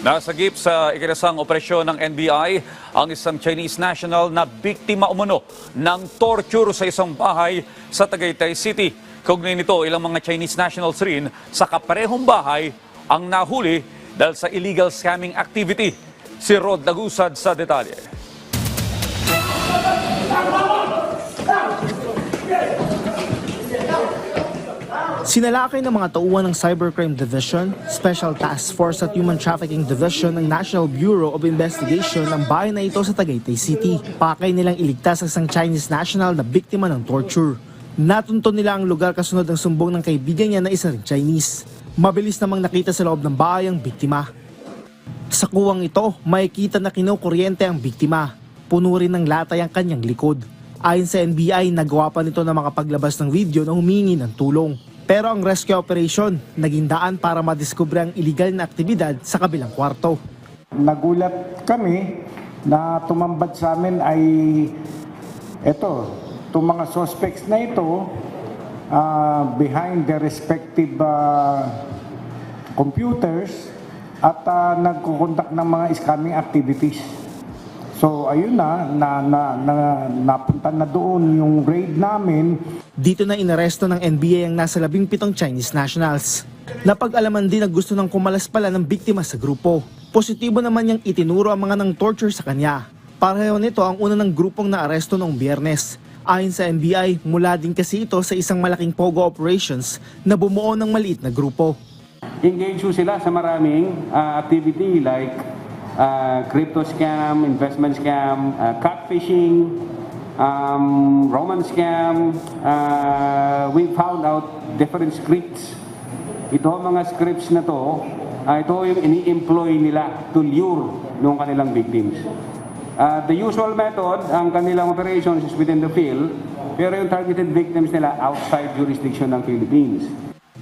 Nasagip sa ikinasang operasyon ng NBI ang isang Chinese national na biktima umano ng torture sa isang bahay sa Tagaytay City. Kaugnay nito, ilang mga Chinese nationals rin sa kaparehong bahay ang nahuli dahil sa illegal scamming activity. Si Rod Lagusad sa detalye. Sinalakay ng mga tauhan ng Cybercrime Division, Special Task Force at Human Trafficking Division ng National Bureau of Investigation ang bahay na ito sa Tagaytay City. Pakay nilang iligtas ang isang Chinese national na biktima ng torture. Natunto nila ang lugar kasunod ng sumbong ng kaibigan niya na isa ring Chinese. Mabilis namang nakita sa loob ng bahay ang biktima. Sa kuwang ito, makikita na kinukuryente ang biktima. Puno rin ng latay ang kanyang likod. Ayon sa NBI, nagawa pa nito na makapaglabas ng video na humingi ng tulong. Pero ang rescue operation, naging daan para madiskubre ang illegal na aktibidad sa kabilang kwarto. Nagulat kami na tumambad sa amin ay itong mga suspects na ito behind their respective computers at nagkukondak ng mga scamming activities. So ayun napunta na doon yung raid namin. Dito na inaresto ng NBI ang nasa 17 Chinese nationals. Napag-alaman din na gusto ng kumalas pala ng biktima sa grupo. Positibo naman niyang itinuro ang mga nang torture sa kanya. Pareho nito ang una ng grupong naaresto noong Biyernes. Ayon sa NBI, mula din kasi ito sa isang malaking pogo operations na bumuo ng maliit na grupo. Engage sila sa maraming activity like crypto scam, investment scam, catfishing, romance scam. We found out different scripts. Ito mga scripts na to, ito yung ini-employ nila to lure ng kanilang victims. The usual method, ang kanilang operations is within the field, pero yung targeted victims nila outside jurisdiction ng Philippines.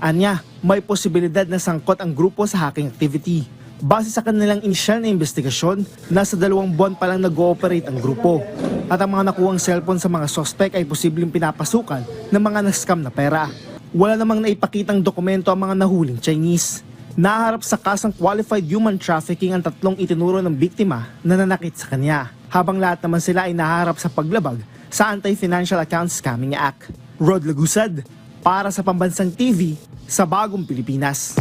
Anya, may posibilidad na sangkot ang grupo sa hacking activity. Base sa kanilang inisyal na investigasyon, nasa 2 buwan pa lang nag-ooperate ang grupo. At ang mga nakuhang cellphone sa mga suspect ay posibleng pinapasukan ng mga na-scam na pera. Wala namang naipakitang dokumento ang mga nahuling Chinese. Naharap sa kasang qualified human trafficking ang 3 itinuro ng biktima na nanakit sa kanya. Habang lahat naman sila ay naharap sa paglabag sa Anti-Financial Accounts Scamming Act. Rod Lagusad, para sa Pambansang TV, sa Bagong Pilipinas.